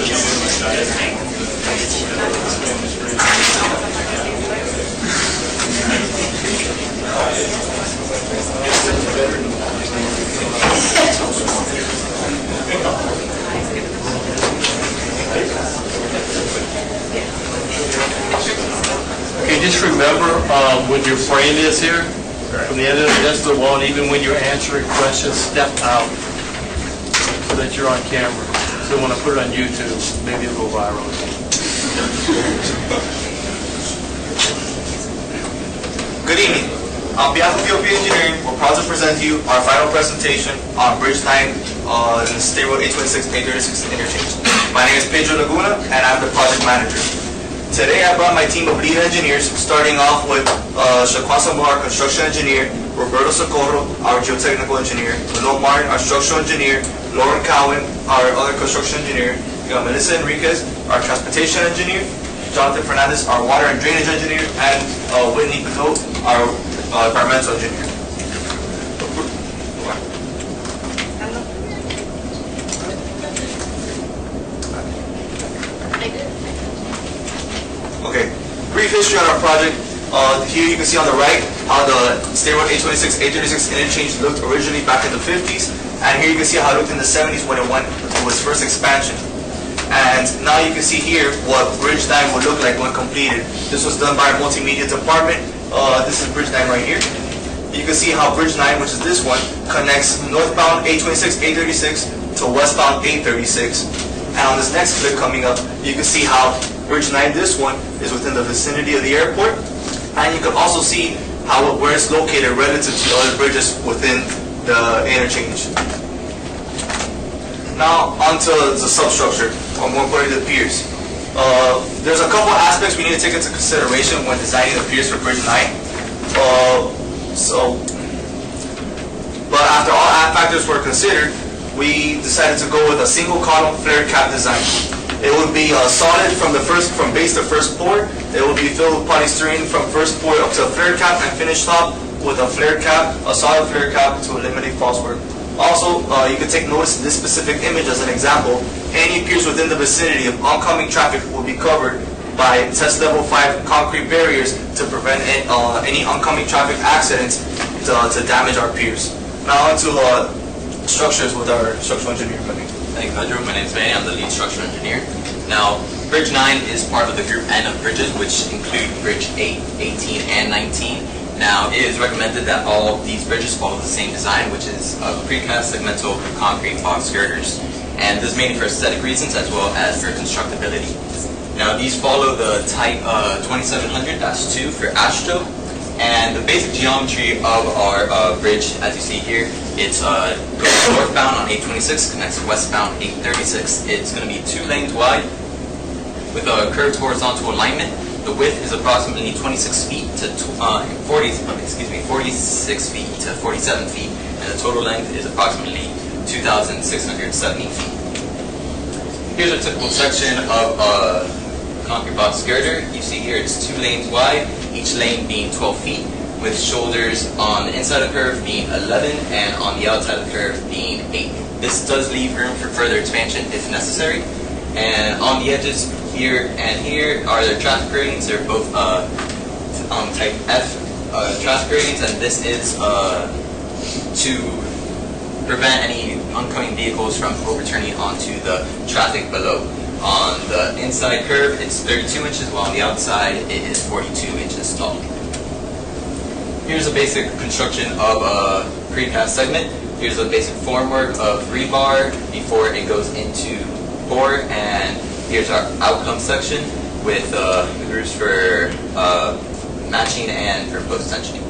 Okay, just remember when your frame is here, from the end of the wall, and even when you're answering questions, step out so that you're on camera. So when I put it on YouTube, maybe it'll go viral. Good evening. On behalf of Bienvenu Engineering, we're proud to present to you our final presentation on Bridge 9 in the State Road 826-836 interchange. My name is Pedro Laguna, and I'm the project manager. Today I brought my team of lead engineers, starting off with Shaquan Sambar, our construction engineer, Roberto Socorro, our geotechnical engineer, Manolo Martin, our structural engineer, Lauren Cowan, our other construction engineer, Melissa Enriquez, our transportation engineer, Jonathan Fernandez, our water and drainage engineer, and Whitney Pitot, our environmental engineer. Okay, brief history on our project. Here you can see on the right how the State Road 826-836 interchange looked originally back in the 50s, and here you can see how it looked in the 70s when it went to its first expansion. And now you can see here what Bridge 9 would look like when completed. This was done by our multimedia department. This is Bridge 9 right here. You can see how Bridge 9, which is this one, connects northbound 826-836 to westbound 836. And on this next clip coming up, you can see how Bridge 9, this one, is within the vicinity of the airport. And you can also see how where it's located relative to the other bridges within the interchange. Now onto the substructure, or more importantly the piers. There's a couple aspects we need to take into consideration when designing the piers for Bridge 9. But after all factors were considered, we decided to go with a single column flare cap design. It would be solid from base to first pour. It will be filled with polystyrene from first pour up to a flare cap and finished off with a flare cap, a solid flare cap to eliminate false work. Also, you can take notice in this specific image as an example. Any piers within the vicinity of oncoming traffic will be covered by test level 5 concrete barriers to prevent any oncoming traffic accidents to damage our piers. Now onto structures with our structural engineer. Thank you, Pedro. My name is Manny. I'm the lead structural engineer. Now, Bridge 9 is part of the Group N of bridges, which include Bridge 8, 18, and 19. Now, it is recommended that all these bridges follow the same design, which is precast segmental concrete box girders. And this is mainly for aesthetic reasons as well as for constructability. Now, these follow the type 2700-2 for ASHTO. And the basic geometry of our bridge, as you see here, it's goes northbound on 826, connects westbound 836. It's going to be 2 lanes wide with a curved horizontal alignment. The width is approximately 26 feet to 46 feet to 47 feet, and the total length is approximately 2,670 feet. Here's a typical section of a concrete box girder. You see here it's 2 lanes wide, each lane being 12 feet, with shoulders on the inside of the curve being 11 and on the outside of the curve being 8. This does leave room for further expansion if necessary. And on the edges here and here are the traffic gratings. They're both type F traffic gratings, and this is to prevent any oncoming vehicles from overturning onto the traffic below. On the inside curve, it's 32 inches, while on the outside, it is 42 inches tall. Here's a basic construction of a precast segment. Here's a basic formwork of rebar before it goes into pour, and here's our outcome section with the grooves for matching and for post-tensioning.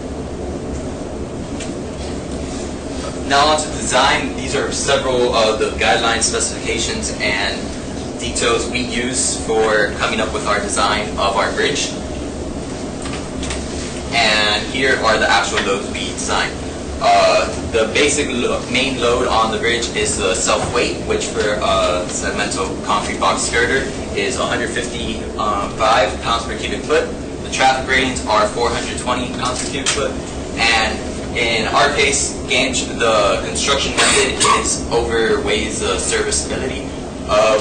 Now on to design. These are several of the guidelines, specifications, and details we use for coming up with our design of our bridge. And here are the actual loads we designed. The basic main load on the bridge is the self-weight, which for a segmental concrete box girder is 155 pounds per cubic foot. The traffic ratings are 420 pounds per cubic foot. And in our case, the construction method is overweighs the serviceability.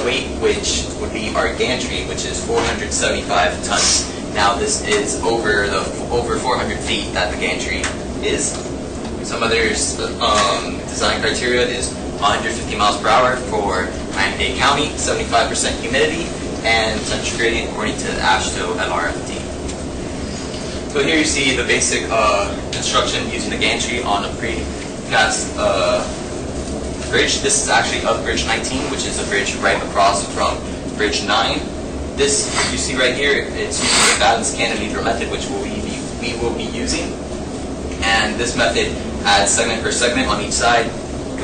weight, which would be our gantry, which is 475 tons. Now this is over 400 feet that the gantry is. Some other design criteria is 150 miles per hour for Miami-Dade County, 75% humidity, and temperature gradient according to the AASHTO LRFD. So here you see the basic construction using the gantry on a precast bridge. This is actually of Bridge 19, which is a bridge right across from Bridge 9. This you see right here, it's using the balanced cantilever method, which we will be using. And this method adds segment per segment on each side,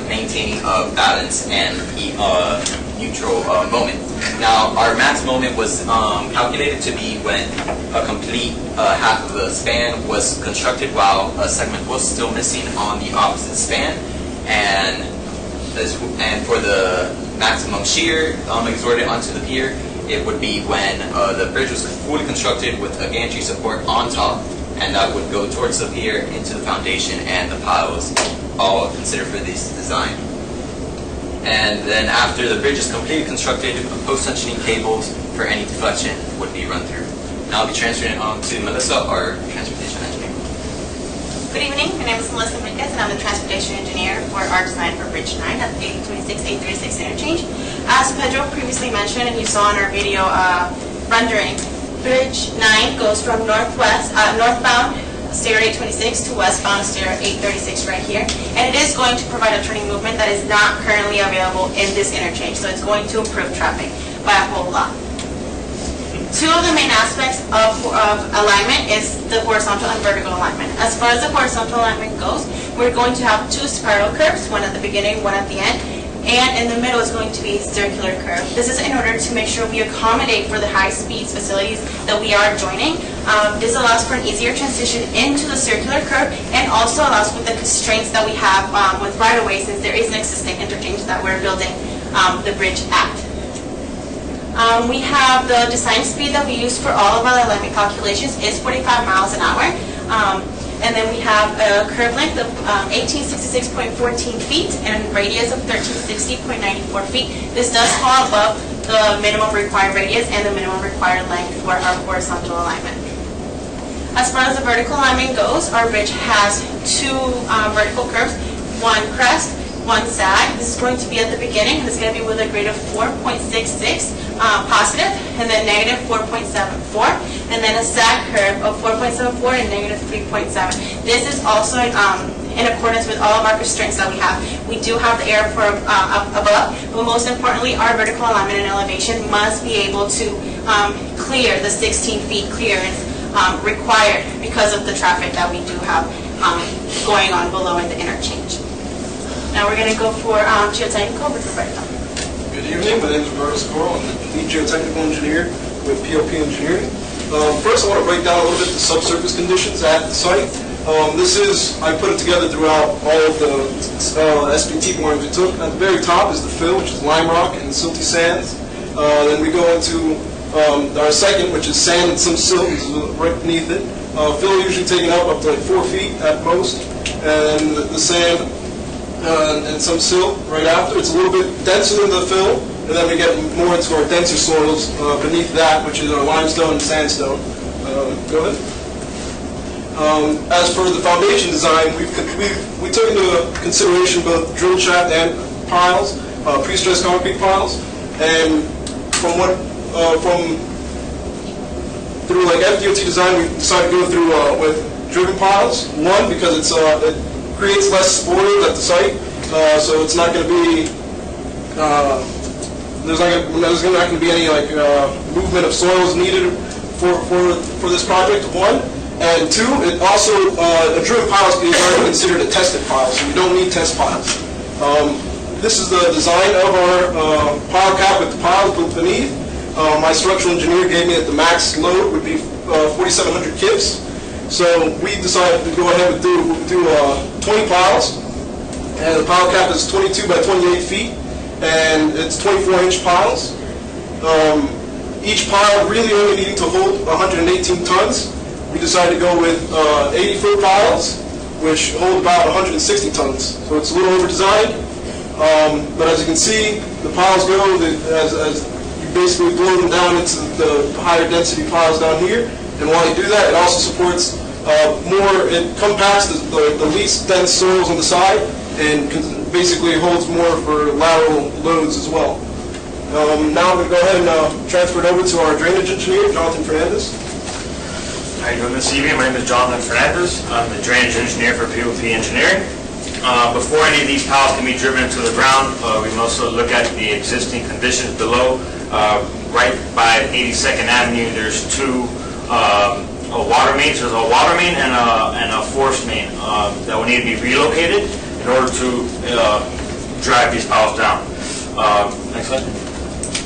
maintaining balance and neutral moment. Now, our max moment was calculated to be when a complete half of the span was constructed while a segment was still missing on the opposite span. And for the maximum shear exerted onto the pier, it would be when the bridge was fully constructed with a gantry support on top, and that would go towards the pier, into the foundation, and the piles, all considered for this design. And then after the bridge is completely constructed, post-tensioning cables for any deflection would be run through. Now I'll be transferring it on to Melissa, our transportation engineer. Good evening, my name is Melissa Minkus, and I'm the transportation engineer for our design for Bridge 9 at the 826-836 interchange. As Pedro previously mentioned, and you saw in our video rendering, Bridge 9 goes from northbound stair 826 to westbound stair 836 right here, and it is going to provide a turning movement that is not currently available in this interchange, so it's going to improve traffic by a whole lot. Two of the main aspects of alignment is the horizontal and vertical alignment. As far as the horizontal alignment goes, we're going to have two spiral curves, one at the beginning, one at the end, and in the middle is going to be a circular curve. This is in order to make sure we accommodate for the high-speed facilities that we are joining. This allows for an easier transition into the circular curve, and also allows for the constraints that we have with right-of-way, since there is an existing interchange that we're building the bridge at. We have the design speed that we use for all of our alignment calculations is 45 miles an hour. And then we have a curve length of 1866.14 feet and radius of 1360.94 feet. This does fall above the minimum required radius and the minimum required length for our horizontal alignment. As far as the vertical alignment goes, our bridge has two vertical curves, one crest, one sag. This is going to be at the beginning, and it's going to be with a grade of 4.66 positive, and then negative 4.74, and then a sag curve of 4.74 and negative 3.7. This is also in accordance with all of our constraints that we have. We do have the air for above, but most importantly, our vertical alignment and elevation must be able to clear the 16 feet clearance required because of the traffic that we do have going on below in the interchange. Now we're going to go for geotechnical with Roberto. Good evening, my name is Roberto Socorro. I'm the lead geotechnical engineer with PLP Engineering. First, I want to break down a little bit the subsurface conditions at the site. I put it together throughout all of the SPT borings we took. At the very top is the fill, which is lime rock and silty sands. Then we go into our second, which is sand and some silt, which is right beneath it. Fill usually taken up to like 4 feet at most, and the sand and some silt right after. It's a little bit denser than the fill, and then we get more into our denser soils beneath that, which is our limestone and sandstone. Go ahead. As for the foundation design, we took into consideration both drill shaft and piles, pre-stressed concrete piles, and through like FDOT design, we decided to go through with driven piles. One, because it creates less spoilage at the site, so it's not going to be there's not going to be any like movement of soils needed for this project. One, and two, it also a driven pile is already considered a tested pile, so we don't need test piles. This is the design of our pile cap with the piles built beneath. My structural engineer gave me that the max load would be 4,700 kips. So we decided to go ahead and do 20 piles, and the pile cap is 22 by 28 feet, and it's 24-inch piles. Each pile really only needing to hold 118 tons. We decided to go with 80-foot piles, which hold about 160 tons. So it's a little over-designed. But as you can see, the piles go, as you basically blow them down into the higher density piles down here. And while you do that, it also supports it compacts the least dense soils on the side and basically holds more for lateral loads as well. Now I'm going to go ahead and transfer it over to our drainage engineer, Jonathan Fernandez. How you doing this evening? My name is Jonathan Fernandez. I'm the drainage engineer for POP Engineering. Before any of these piles can be driven into the ground, we must also look at the existing conditions below. Right by 82nd Avenue, there's two water mains. There's a water main and a force main that will need to be relocated in order to drive these piles down. Next slide.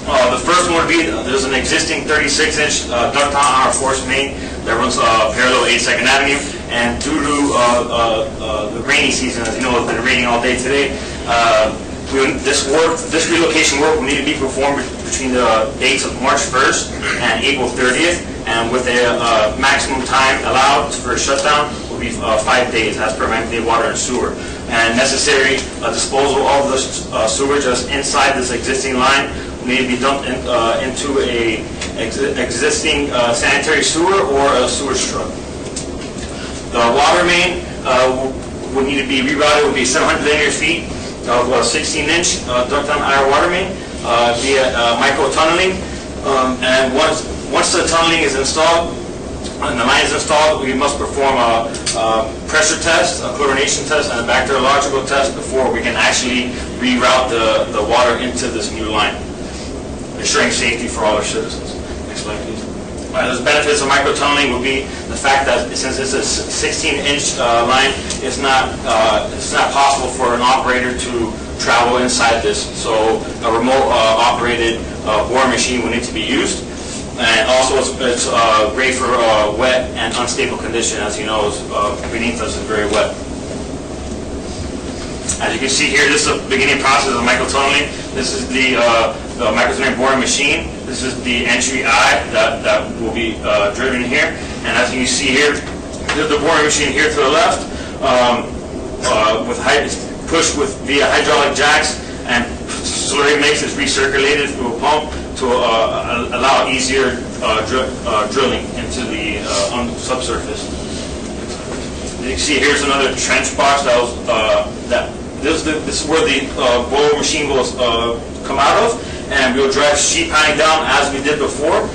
The first one would be, there's an existing 36-inch ductile on our force main that runs parallel 82nd Avenue, and due to the rainy season, as you know, it's been raining all day today, this relocation work will need to be performed between the dates of March 1st and April 30th, and with a maximum time allowed for a shutdown will be 5 days as per mandated water and sewer. And necessary disposal of the sewage that's inside this existing line will need to be dumped into a existing sanitary sewer or a sewage truck. The water main will need to be rerouted. Will be 700 linear feet of 16-inch ductile iron water main via micro tunneling. And once the tunneling is installed and the line is installed, we must perform a pressure test, a chlorination test, and a bacteriological test before we can actually reroute the water into this new line, ensuring safety for all our citizens. Next slide, please. The benefits of microtunneling would be the fact that since it's a 16-inch line, it's not possible for an operator to travel inside this. So a remote operated boring machine will need to be used. And also it's great for wet and unstable condition. As you know, beneath us is very wet. As you can see here, this is the beginning process of microtunneling. This is the microtunneling boring machine. This is the entry eye that will be driven here. And as you can see here, there's the boring machine here to the left, pushed via hydraulic jacks, and slurry mix is recirculated through a pump to allow easier drilling into the subsurface. You can see here's another trench box that was this is where the borer machine will come out of, and we'll drive sheet piling down as we did before,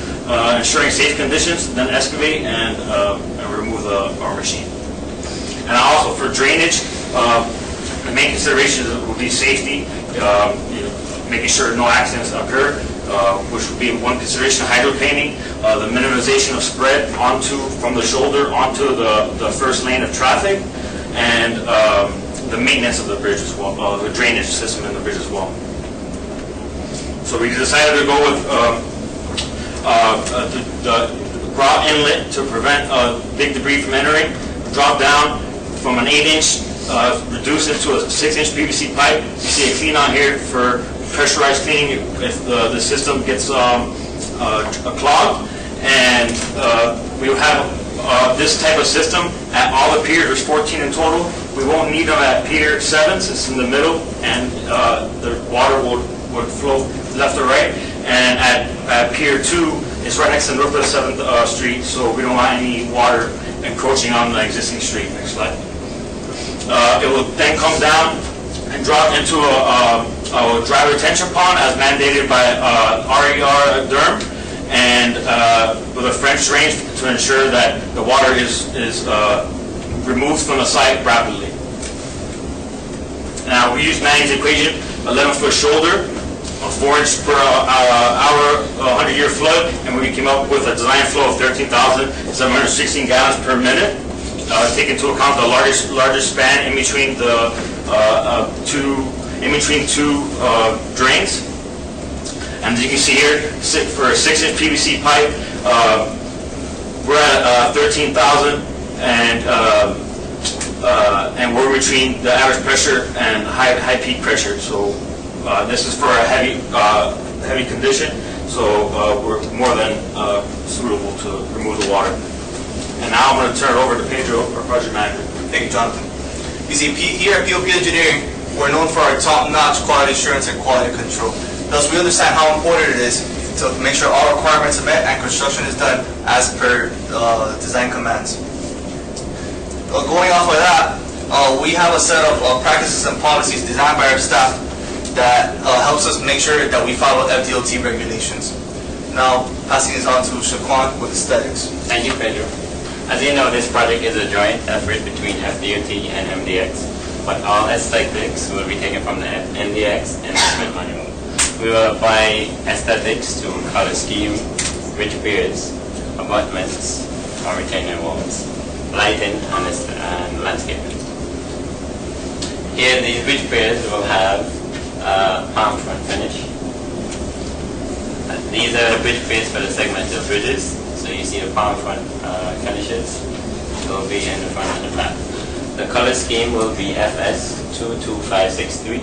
ensuring safe conditions, then excavate and remove our machine. And also for drainage, the main considerations will be safety, making sure no accidents occur, which would be one consideration. Hydroplaning, the minimization of spread from the shoulder onto the first lane of traffic, and the maintenance of the bridge as well, the drainage system in the bridge as well. So we decided to go with the raw inlet to prevent big debris from entering, drop down from an 8-inch, reduce it to a 6-inch PVC pipe. You see a clean on here for pressurized cleaning if the system gets clogged. And we will have this type of system at all the piers. There's 14 in total. We won't need them at Pier 7 since it's in the middle, and the water would flow left or right. And at Pier 2, it's right next to Northwest 7th Street, so we don't want any water encroaching on the existing street. Next slide. It will then come down and drop into a dry retention pond as mandated by RER Durham, and with a French drain to ensure that the water is removed from the site rapidly. Now we use Manning's equation, 11-foot shoulder, a 4-inch per hour, 100-year flood, and we came up with a design flow of 13,716 gallons per minute. Take into account the largest span in between the two drains. And as you can see here, for a 6-inch PVC pipe, we're at 13,000, and we're between the average pressure and high peak pressure. So this is for a heavy condition. So we're more than suitable to remove the water. And now I'm going to turn it over to Pedro, our project manager. Thank you, Jonathan. You see, here at POP Engineering, We're known for our top-notch quality assurance and quality control. Thus, we understand how important it is to make sure all requirements are met and construction is done as per design commands. Going off of that, we have a set of practices and policies designed by our staff that helps us make sure that we follow FDOT regulations. Now, passing this on to Shaquan with aesthetics. Thank you, Pedro. As you know, this project is a joint effort between FDOT and MDX, but all aesthetics will be taken from the MDX and estimate manual. We will apply aesthetics to color scheme, bridge piers, abutments, or retaining walls, lighting, and landscaping. Here, these bridge piers will have palm front finish. These are the bridge piers for the segmental bridges. So you see the palm front finishes will be in the front and the back. The color scheme will be FS 22563.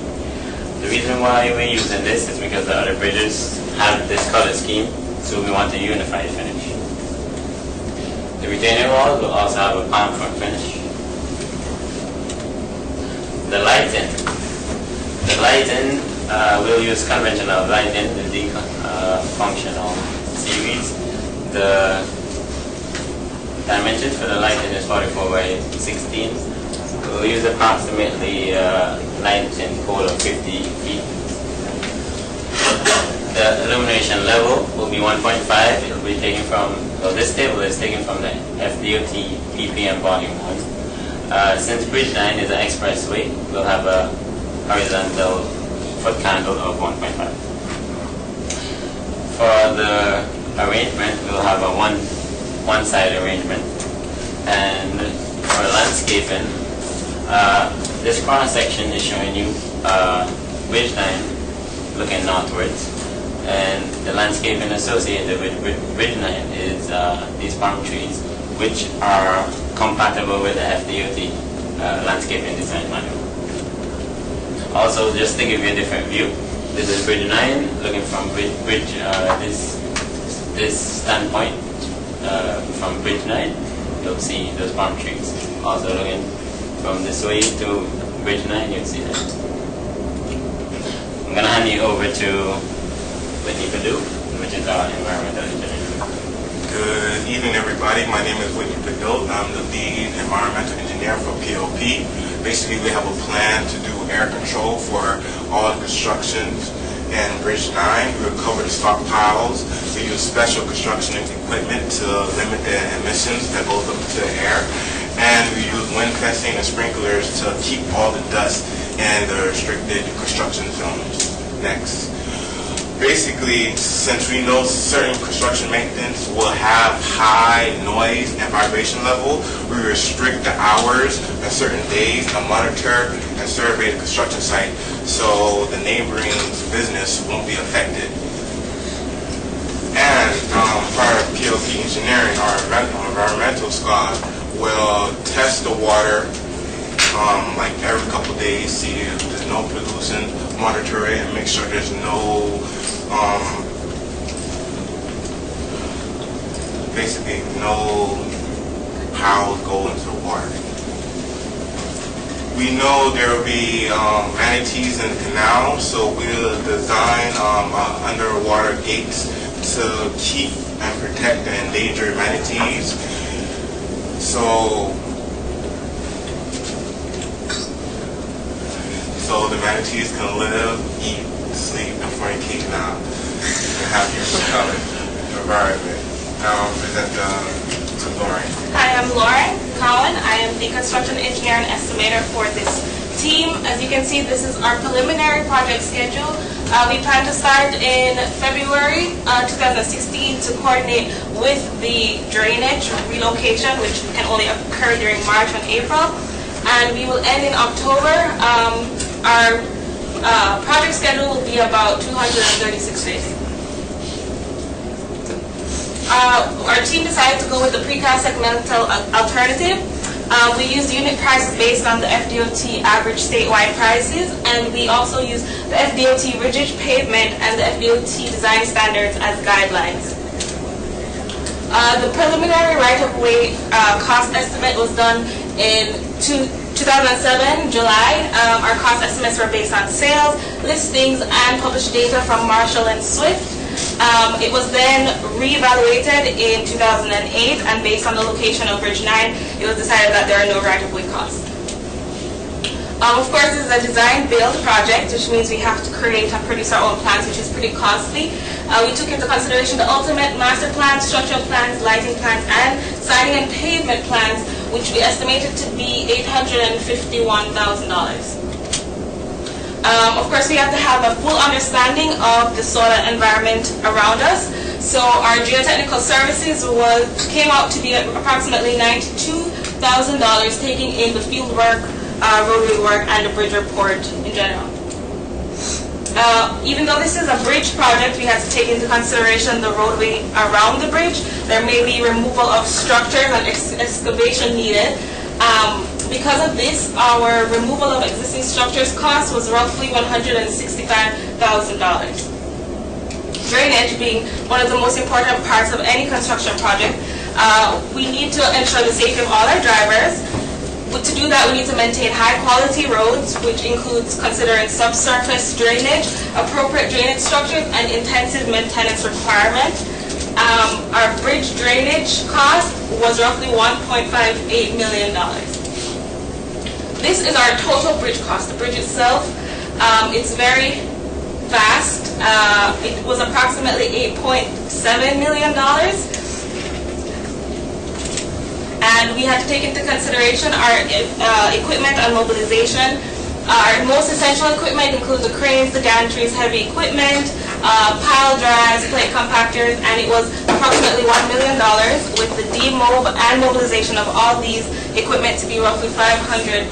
The reason why we're using this is because the other bridges have this color scheme, so we want a unified finish. The retaining walls will also have a palm front finish. The lighting. The lighting, we'll use conventional lighting, the functional series. The dimensions for the lighting is 44 by 16. We'll use approximately lighting pole of 50 feet. The illumination level will be 1.5. It will be taken from, well, this table is taken from the FDOT PPM volume 1. Since Bridge 9 is an expressway, we'll have a horizontal foot candle of 1.5. For the arrangement, we'll have a one-side arrangement. And for landscaping, this cross section is showing you Bridge 9 looking northwards. And the landscaping associated with Bridge 9 is these palm trees, which are compatible with the FDOT landscaping design manual. Also, just to give you a different view, this is Bridge 9 looking from this standpoint from Bridge 9. You'll see those palm trees. Also looking from this way to Bridge 9, you'll see that. I'm going to hand you over to Bienvenu, which is our environmental engineer. Good evening, everybody. My name is Bienvenu. I'm the lead environmental engineer for POP. Basically, we have a plan to do air control for all constructions in Bridge 9. We will cover the stockpiles. We use special construction equipment to limit the emissions that goes up to the air. And we use wind fencing and sprinklers to keep all the dust in the restricted construction zones. Next. Basically, since we know certain construction maintenance will have high noise and vibration level, we restrict the hours on certain days and monitor and survey the construction site so the neighboring business won't be affected. And for our PLC engineering, our environmental squad will test the water like every couple days, see if there's no pollution, monitor it, and make sure there's no basically no piles go into the water. We know there will be manatees in the canal, so we'll design underwater gates to keep and protect the endangered manatees. So the manatees can live, eat, sleep, and fornicate now and have your environment. Now I'll present to Lauren. Hi, I'm Lauren Cowan. I am the construction engineer and estimator for this team. As you can see, this is our preliminary project schedule. We plan to start in February 2016 to coordinate with the drainage relocation, which can only occur during March and April. And we will end in October. Our project schedule will be about 236 days. Our team decided to go with the precast segmental alternative. We use unit prices based on the FDOT average statewide prices, and we also use the FDOT rigid pavement and the FDOT design standards as guidelines. The preliminary right-of-way cost estimate was done in 2012 2007, July, our cost estimates were based on sales, listings, and published data from Marshall and Swift. It was then reevaluated in 2008, and based on the location of Bridge 9, it was decided that there are no right-of-way costs. Of course, this is a design-build project, which means we have to create and produce our own plans, which is pretty costly. We took into consideration the ultimate master plan, structural plans, lighting plans, and siding and pavement plans, which we estimated to be $851,000. Of course, we have to have a full understanding of the soil environment around us. So our geotechnical services came out to be approximately $92,000, taking in the field work, roadway work, and the bridge report in general. Even though this is a bridge project, we have to take into consideration the roadway around the bridge. There may be removal of structures and excavation needed. Because of this, our removal of existing structures cost was roughly $165,000. Drainage being one of the most important parts of any construction project, we need to ensure the safety of all our drivers. To do that, we need to maintain high-quality roads, which includes considering subsurface drainage, appropriate drainage structures, and intensive maintenance requirement. Our bridge drainage cost was roughly $1.58 million. This is our total bridge cost. The bridge itself, it's very vast. It was approximately $8.7 million. And we had to take into consideration our equipment and mobilization. Our most essential equipment includes the cranes, the gantries, heavy equipment, pile drives, plate compactors, and it was approximately $1 million, with the demob and mobilization of all these equipment to be roughly $500,000.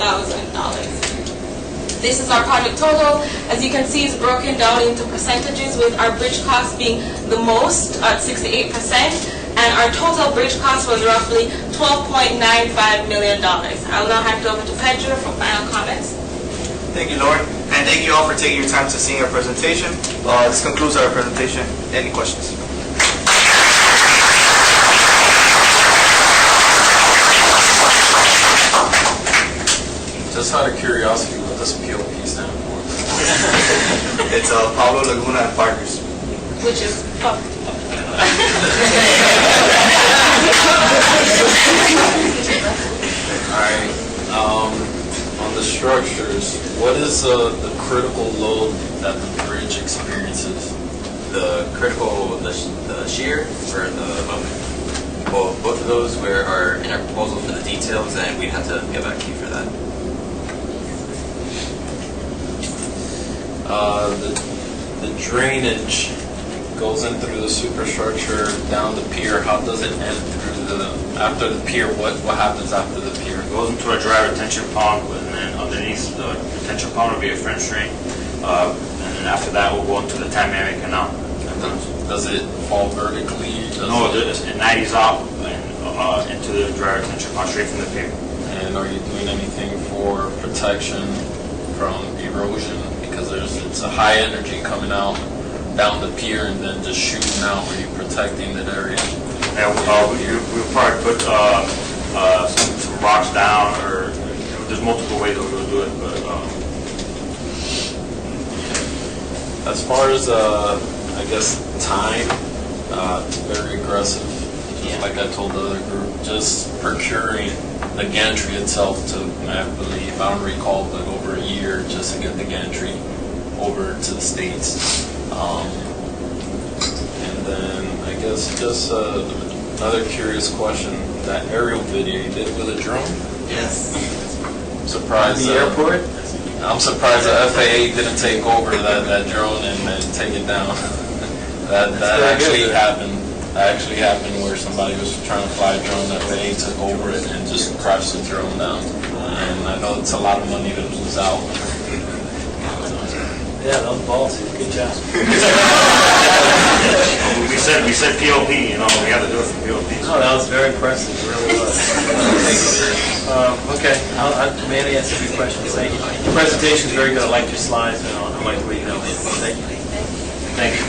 This is our project total. As you can see, it's broken down into percentages, with our bridge cost being the most at 68%. And our total bridge cost was roughly $12.95 million. I will now hand it over to Pedro for final comments. Thank you, Lauren, and thank you all for taking your time to see our presentation. This concludes our presentation. Any questions? Just out of curiosity, what does POP stand for? It's Pablo Laguna and Partners. Which is Alright, on the structures, what is the critical load that the bridge experiences? The critical, the shear, or well, both of those are in our proposal for the details, and we'd have to get back to you for that. The drainage goes in through the superstructure down the pier. How does it end through after the pier? What happens after the pier? It goes into a dry retention pond, and then underneath the retention pond will be a French drain. And then after that, we'll go into the Tamiami Canal. Does it fall vertically? No, it 90s out and into the dry retention pond, straight from the pier. And are you doing anything for protection from erosion? Because it's a high energy coming out down the pier and then just shooting out. Are you protecting that area? Yeah, we'll probably put some rocks down, or there's multiple ways that we'll do it. But as far as I guess time, it's very aggressive. Just like I told the other group, just procuring the gantry itself took, I believe, I don't recall, but over a year just to get the gantry over to the States. And then I guess just another curious question, that aerial video you did with a drone? Yes. I'm surprised. The airport? I'm surprised the FAA didn't take over that drone and take it down. That actually happened. That actually happened where somebody was trying to fly a drone, the FAA took over it and just crashed the drone down. And I know it's a lot of money to lose out. Yeah, that was ballsy. Good job. we said POP, we had to do it for POP. No, that was very impressive. It really was. Okay, I'll Manny answer your questions. Thank you. Your presentation is very good. I liked your slides, and I like the way you know it. Thank you. Thank you.